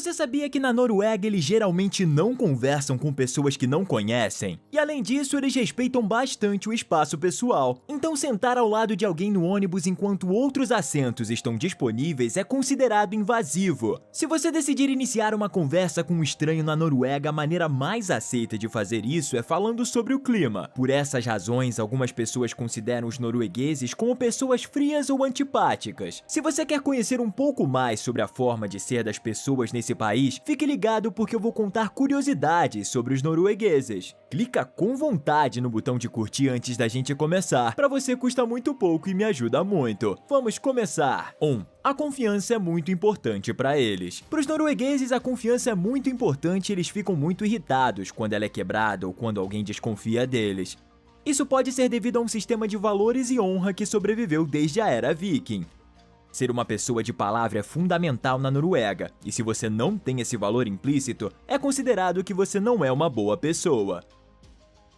Você sabia que na Noruega eles geralmente não conversam com pessoas que não conhecem? E além disso, eles respeitam bastante o espaço pessoal. Então sentar ao lado de alguém no ônibus enquanto outros assentos estão disponíveis é considerado invasivo. Se você decidir iniciar uma conversa com um estranho na Noruega, a maneira mais aceita de fazer isso é falando sobre o clima. Por essas razões, algumas pessoas consideram os noruegueses como pessoas frias ou antipáticas. Se você quer conhecer um pouco mais sobre a forma de ser das pessoas nesse país, fique ligado porque eu vou contar curiosidades sobre os noruegueses. Clica com vontade no botão de curtir antes da gente começar. Para você custa muito pouco e me ajuda muito. Vamos começar! 1. A confiança é muito importante para eles. Para os noruegueses, a confiança é muito importante e eles ficam muito irritados quando ela é quebrada ou quando alguém desconfia deles. Isso pode ser devido a um sistema de valores e honra que sobreviveu desde a era viking. Ser uma pessoa de palavra é fundamental na Noruega, e se você não tem esse valor implícito, é considerado que você não é uma boa pessoa.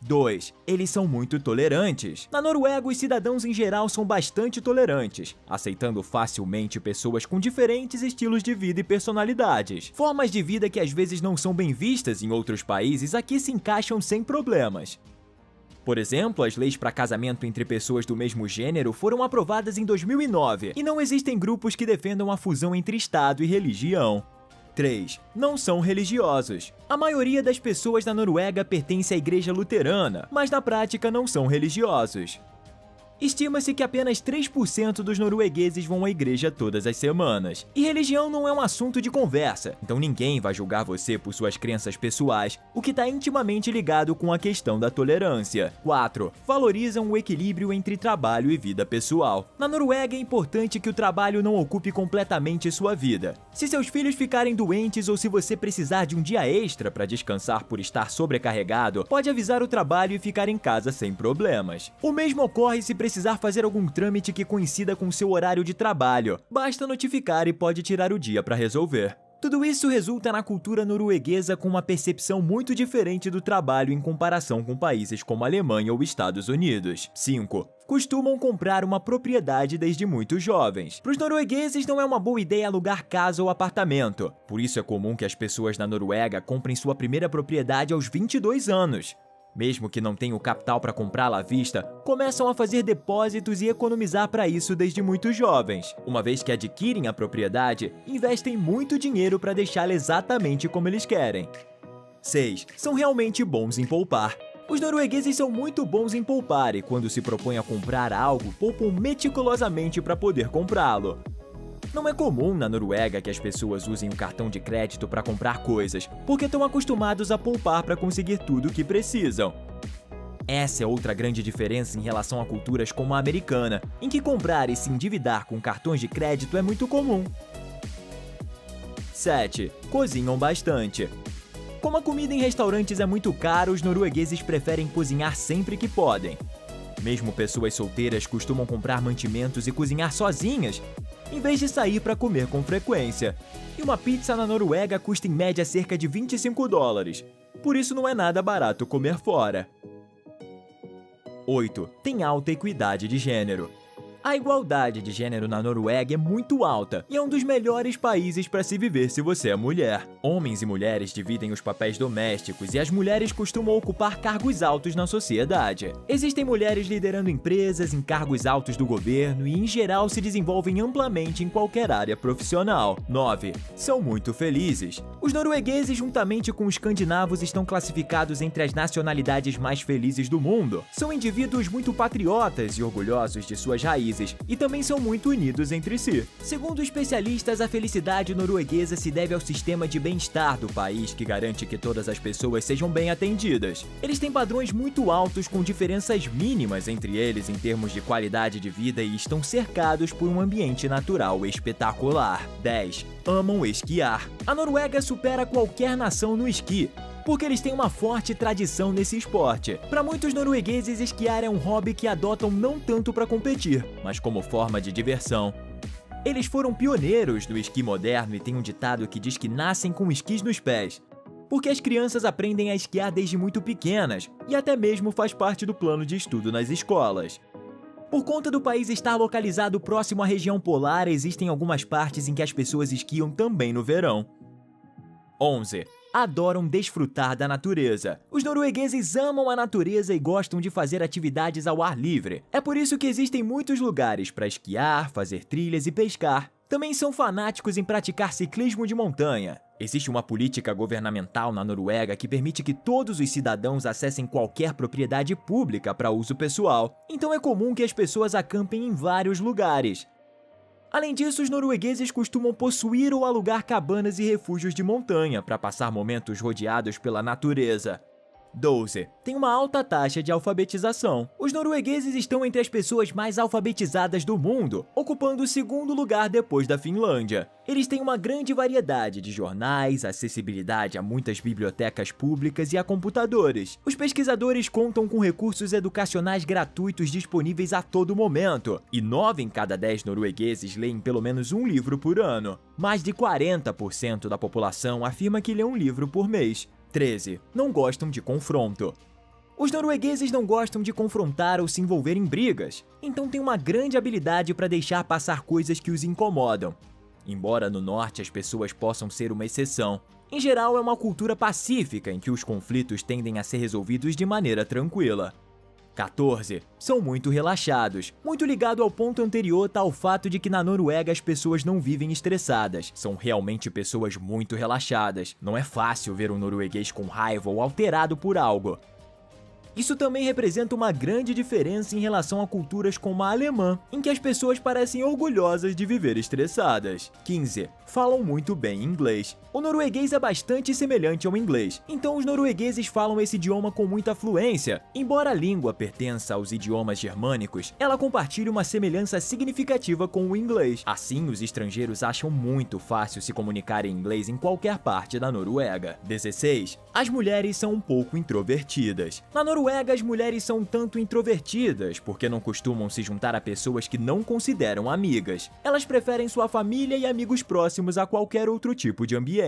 2. Eles são muito tolerantes. Na Noruega, os cidadãos em geral são bastante tolerantes, aceitando facilmente pessoas com diferentes estilos de vida e personalidades. Formas de vida que às vezes não são bem vistas em outros países aqui se encaixam sem problemas. Por exemplo, as leis para casamento entre pessoas do mesmo gênero foram aprovadas em 2009 e não existem grupos que defendam a fusão entre Estado e religião. 3. Não são religiosos. A maioria das pessoas na Noruega pertence à igreja luterana, mas na prática não são religiosos. Estima-se que apenas 3% dos noruegueses vão à igreja todas as semanas. E religião não é um assunto de conversa, então ninguém vai julgar você por suas crenças pessoais, o que está intimamente ligado com a questão da tolerância. 4. Valorizam o equilíbrio entre trabalho e vida pessoal. Na Noruega é importante que o trabalho não ocupe completamente sua vida. Se seus filhos ficarem doentes ou se você precisar de um dia extra para descansar por estar sobrecarregado, pode avisar o trabalho e ficar em casa sem problemas. O mesmo ocorre se precisar fazer algum trâmite que coincida com seu horário de trabalho. Basta notificar e pode tirar o dia para resolver. Tudo isso resulta na cultura norueguesa com uma percepção muito diferente do trabalho em comparação com países como a Alemanha ou Estados Unidos. 5. Costumam comprar uma propriedade desde muito jovens. Para os noruegueses não é uma boa ideia alugar casa ou apartamento. Por isso é comum que as pessoas na Noruega comprem sua primeira propriedade aos 22 anos. Mesmo que não tenham o capital para comprá-la à vista, começam a fazer depósitos e economizar para isso desde muito jovens. Uma vez que adquirem a propriedade, investem muito dinheiro para deixá-la exatamente como eles querem. 6. São realmente bons em poupar. Os noruegueses são muito bons em poupar e quando se propõem a comprar algo, poupam meticulosamente para poder comprá-lo. Não é comum na Noruega que as pessoas usem o cartão de crédito para comprar coisas, porque estão acostumados a poupar para conseguir tudo o que precisam. Essa é outra grande diferença em relação a culturas como a americana, em que comprar e se endividar com cartões de crédito é muito comum. 7. Cozinham bastante. Como a comida em restaurantes é muito cara, os noruegueses preferem cozinhar sempre que podem. Mesmo pessoas solteiras costumam comprar mantimentos e cozinhar sozinhas, em vez de sair para comer com frequência. E uma pizza na Noruega custa em média cerca de $25. Por isso não é nada barato comer fora. 8. Tem alta equidade de gênero. A igualdade de gênero na Noruega é muito alta e é um dos melhores países para se viver se você é mulher. Homens e mulheres dividem os papéis domésticos e as mulheres costumam ocupar cargos altos na sociedade. Existem mulheres liderando empresas em cargos altos do governo e, em geral, se desenvolvem amplamente em qualquer área profissional. 9. São muito felizes. Os noruegueses, juntamente com os escandinavos, estão classificados entre as nacionalidades mais felizes do mundo. São indivíduos muito patriotas e orgulhosos de suas raízes e também são muito unidos entre si. Segundo especialistas, a felicidade norueguesa se deve ao sistema de bem-estar do país, que garante que todas as pessoas sejam bem atendidas. Eles têm padrões muito altos com diferenças mínimas entre eles em termos de qualidade de vida e estão cercados por um ambiente natural espetacular. 10. Amam esquiar. A Noruega supera qualquer nação no esqui, porque eles têm uma forte tradição nesse esporte. Para muitos noruegueses, esquiar é um hobby que adotam não tanto para competir, mas como forma de diversão. Eles foram pioneiros do esqui moderno e têm um ditado que diz que nascem com esquis nos pés, porque as crianças aprendem a esquiar desde muito pequenas e até mesmo faz parte do plano de estudo nas escolas. Por conta do país estar localizado próximo à região polar, existem algumas partes em que as pessoas esquiam também no verão. 11. Adoram desfrutar da natureza. Os noruegueses amam a natureza e gostam de fazer atividades ao ar livre. É por isso que existem muitos lugares para esquiar, fazer trilhas e pescar. Também são fanáticos em praticar ciclismo de montanha. Existe uma política governamental na Noruega que permite que todos os cidadãos acessem qualquer propriedade pública para uso pessoal. Então é comum que as pessoas acampem em vários lugares. Além disso, os noruegueses costumam possuir ou alugar cabanas e refúgios de montanha para passar momentos rodeados pela natureza. 12. Tem uma alta taxa de alfabetização. Os noruegueses estão entre as pessoas mais alfabetizadas do mundo, ocupando o segundo lugar depois da Finlândia. Eles têm uma grande variedade de jornais, acessibilidade a muitas bibliotecas públicas e a computadores. Os pesquisadores contam com recursos educacionais gratuitos disponíveis a todo momento, e 9 em cada 10 noruegueses leem pelo menos um livro por ano. Mais de 40% da população afirma que lê um livro por mês. 13. Não gostam de confronto. Os noruegueses não gostam de confrontar ou se envolver em brigas, então têm uma grande habilidade para deixar passar coisas que os incomodam. Embora no norte as pessoas possam ser uma exceção, em geral é uma cultura pacífica em que os conflitos tendem a ser resolvidos de maneira tranquila. 14. São muito relaxados. Muito ligado ao ponto anterior está o fato de que na Noruega as pessoas não vivem estressadas. São realmente pessoas muito relaxadas. Não é fácil ver um norueguês com raiva ou alterado por algo. Isso também representa uma grande diferença em relação a culturas como a alemã, em que as pessoas parecem orgulhosas de viver estressadas. 15. Falam muito bem inglês. O norueguês é bastante semelhante ao inglês, então os noruegueses falam esse idioma com muita fluência. Embora a língua pertença aos idiomas germânicos, ela compartilha uma semelhança significativa com o inglês. Assim, os estrangeiros acham muito fácil se comunicar em inglês em qualquer parte da Noruega. 16. As mulheres são um pouco introvertidas. Na Noruega, as mulheres são um tanto introvertidas, porque não costumam se juntar a pessoas que não consideram amigas. Elas preferem sua família e amigos próximos a qualquer outro tipo de ambiente.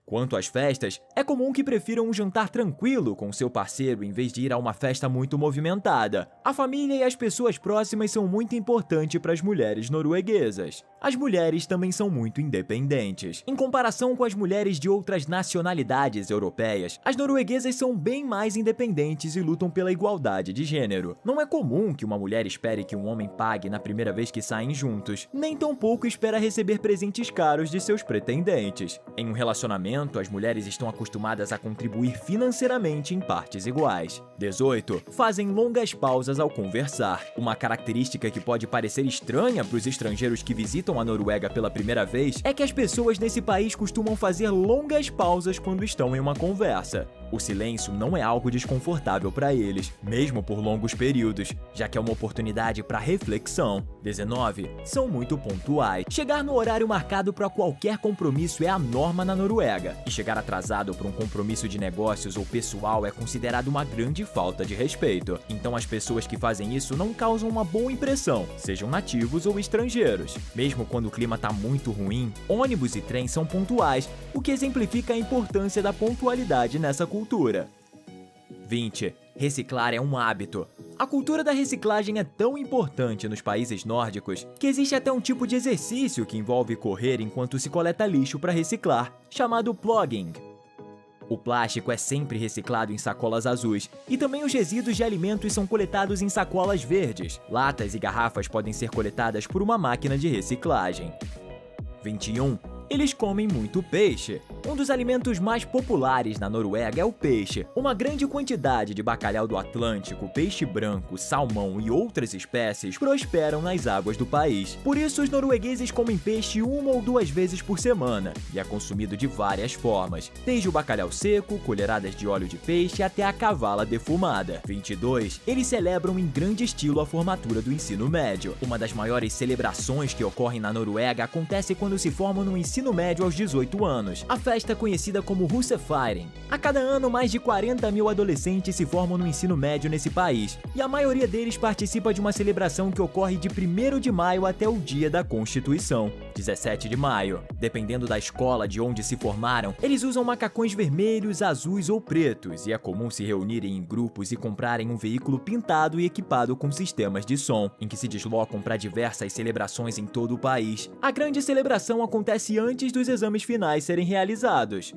Quanto às festas, é comum que prefiram um jantar tranquilo com seu parceiro em vez de ir a uma festa muito movimentada. A família e as pessoas próximas são muito importantes para as mulheres norueguesas. As mulheres também são muito independentes. Em comparação com as mulheres de outras nacionalidades europeias, as norueguesas são bem mais independentes e lutam pela igualdade de gênero. Não é comum que uma mulher espere que um homem pague na primeira vez que saem juntos, nem tampouco espera receber presentes caros de seus pretendentes. Em um relacionamento, as mulheres estão acostumadas a contribuir financeiramente em partes iguais. 18. Fazem longas pausas ao conversar. Uma característica que pode parecer estranha para os estrangeiros que visitam a Noruega pela primeira vez é que as pessoas nesse país costumam fazer longas pausas quando estão em uma conversa. O silêncio não é algo desconfortável para eles, mesmo por longos períodos, já que é uma oportunidade para reflexão. 19. São muito pontuais. Chegar no horário marcado para qualquer compromisso é a norma na Noruega, e chegar atrasado para um compromisso de negócios ou pessoal é considerado uma grande falta de respeito. Então as pessoas que fazem isso não causam uma boa impressão, sejam nativos ou estrangeiros. Mesmo quando o clima está muito ruim, ônibus e trem são pontuais, o que exemplifica a importância da pontualidade nessa cultura. 20. Reciclar é um hábito. A cultura da reciclagem é tão importante nos países nórdicos que existe até um tipo de exercício que envolve correr enquanto se coleta lixo para reciclar, chamado plogging. O plástico é sempre reciclado em sacolas azuis, e também os resíduos de alimentos são coletados em sacolas verdes. Latas e garrafas podem ser coletadas por uma máquina de reciclagem. 21. Eles comem muito peixe. Um dos alimentos mais populares na Noruega é o peixe. Uma grande quantidade de bacalhau do Atlântico, peixe branco, salmão e outras espécies prosperam nas águas do país. Por isso, os noruegueses comem peixe 1 ou 2 vezes por semana, e é consumido de várias formas, desde o bacalhau seco, colheradas de óleo de peixe até a cavala defumada. 22. Eles celebram em grande estilo a formatura do ensino médio. Uma das maiores celebrações que ocorrem na Noruega acontece quando se formam no ensino médio aos 18 anos. A festa é conhecida como Russefeiring. A cada ano, mais de 40 mil adolescentes se formam no ensino médio nesse país, e a maioria deles participa de uma celebração que ocorre de 1º de maio até o dia da Constituição, 17 de maio. Dependendo da escola de onde se formaram, eles usam macacões vermelhos, azuis ou pretos, e é comum se reunirem em grupos e comprarem um veículo pintado e equipado com sistemas de som, em que se deslocam para diversas celebrações em todo o país. A grande celebração acontece antes dos exames finais serem realizados.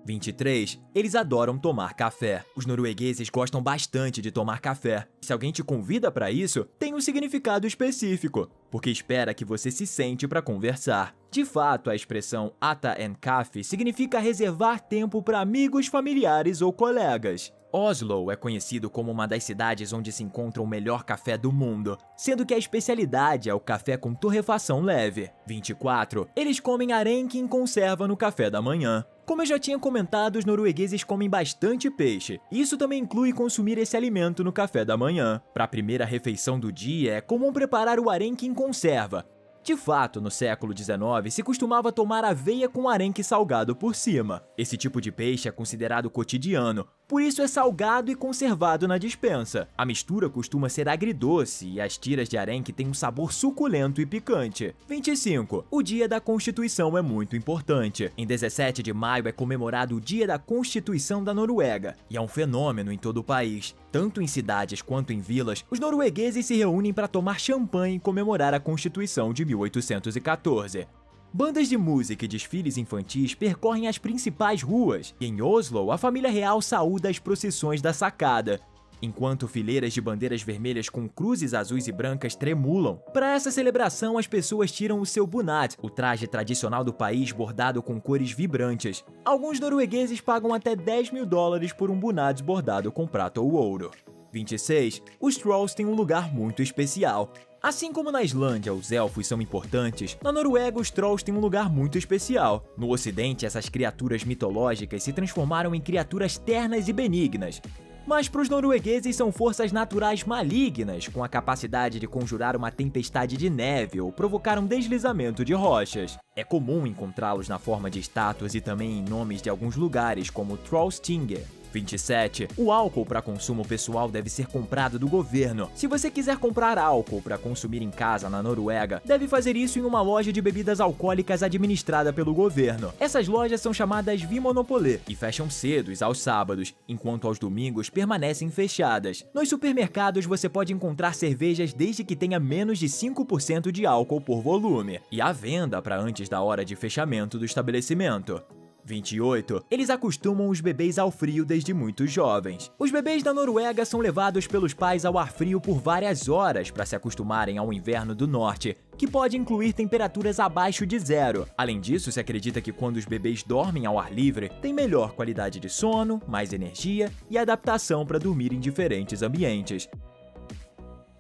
23. Eles adoram tomar café. Os noruegueses gostam bastante de tomar café. Se alguém te convida para isso, tem um significado específico, porque espera que você se sente para conversar. De fato, a expressão "ata en kaffe" significa reservar tempo para amigos, familiares ou colegas. Oslo é conhecido como uma das cidades onde se encontra o melhor café do mundo, sendo que a especialidade é o café com torrefação leve. 24. Eles comem arenque em conserva no café da manhã. Como eu já tinha comentado, os noruegueses comem bastante peixe. Isso também inclui consumir esse alimento no café da manhã. Para a primeira refeição do dia, é comum preparar o arenque em conserva. De fato, no século XIX, se costumava tomar aveia com arenque salgado por cima. Esse tipo de peixe é considerado cotidiano, por isso é salgado e conservado na despensa. A mistura costuma ser agridoce e as tiras de arenque têm um sabor suculento e picante. 25. O Dia da Constituição é muito importante. Em 17 de maio é comemorado o Dia da Constituição da Noruega, e é um fenômeno em todo o país. Tanto em cidades quanto em vilas, os noruegueses se reúnem para tomar champanhe e comemorar a Constituição de 1814. Bandas de música e desfiles infantis percorrem as principais ruas, e em Oslo, a família real saúda as procissões da sacada, enquanto fileiras de bandeiras vermelhas com cruzes azuis e brancas tremulam. Para essa celebração, as pessoas tiram o seu bunad, o traje tradicional do país bordado com cores vibrantes. Alguns noruegueses pagam até $10.000 por um bunad bordado com prata ou ouro. 26. Os Trolls têm um lugar muito especial. Assim como na Islândia os elfos são importantes, na Noruega os Trolls têm um lugar muito especial. No Ocidente, essas criaturas mitológicas se transformaram em criaturas ternas e benignas. Mas para os noruegueses são forças naturais malignas, com a capacidade de conjurar uma tempestade de neve ou provocar um deslizamento de rochas. É comum encontrá-los na forma de estátuas e também em nomes de alguns lugares, como Trollstinger. 27. O álcool para consumo pessoal deve ser comprado do governo. Se você quiser comprar álcool para consumir em casa na Noruega, deve fazer isso em uma loja de bebidas alcoólicas administrada pelo governo. Essas lojas são chamadas Vinmonopolet e fecham cedo aos sábados, enquanto aos domingos permanecem fechadas. Nos supermercados você pode encontrar cervejas desde que tenha menos de 5% de álcool por volume, e à venda para antes da hora de fechamento do estabelecimento. 28. Eles acostumam os bebês ao frio desde muito jovens. Os bebês da Noruega são levados pelos pais ao ar frio por várias horas para se acostumarem ao inverno do norte, que pode incluir temperaturas abaixo de zero. Além disso, se acredita que quando os bebês dormem ao ar livre, tem melhor qualidade de sono, mais energia e adaptação para dormir em diferentes ambientes.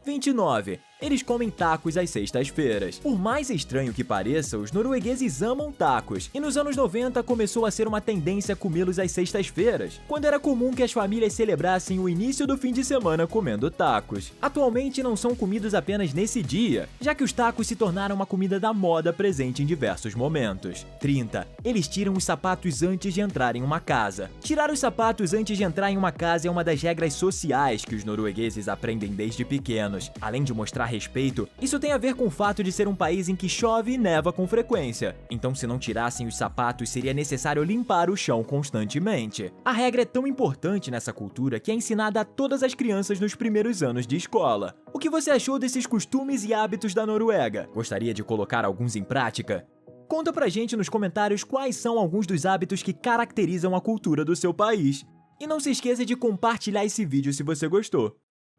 29. Eles comem tacos às sextas-feiras. Por mais estranho que pareça, os noruegueses amam tacos, e nos anos 90 começou a ser uma tendência comê-los às sextas-feiras, quando era comum que as famílias celebrassem o início do fim de semana comendo tacos. Atualmente não são comidos apenas nesse dia, já que os tacos se tornaram uma comida da moda presente em diversos momentos. 30. Eles tiram os sapatos antes de entrar em uma casa. Tirar os sapatos antes de entrar em uma casa é uma das regras sociais que os noruegueses aprendem desde pequenos. Além de mostrar respeito, isso tem a ver com o fato de ser um país em que chove e neva com frequência. Então, se não tirassem os sapatos, seria necessário limpar o chão constantemente. A regra é tão importante nessa cultura que é ensinada a todas as crianças nos primeiros anos de escola. O que você achou desses costumes e hábitos da Noruega? Gostaria de colocar alguns em prática? Conta pra gente nos comentários quais são alguns dos hábitos que caracterizam a cultura do seu país. E não se esqueça de compartilhar esse vídeo se você gostou.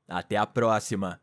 Até a próxima!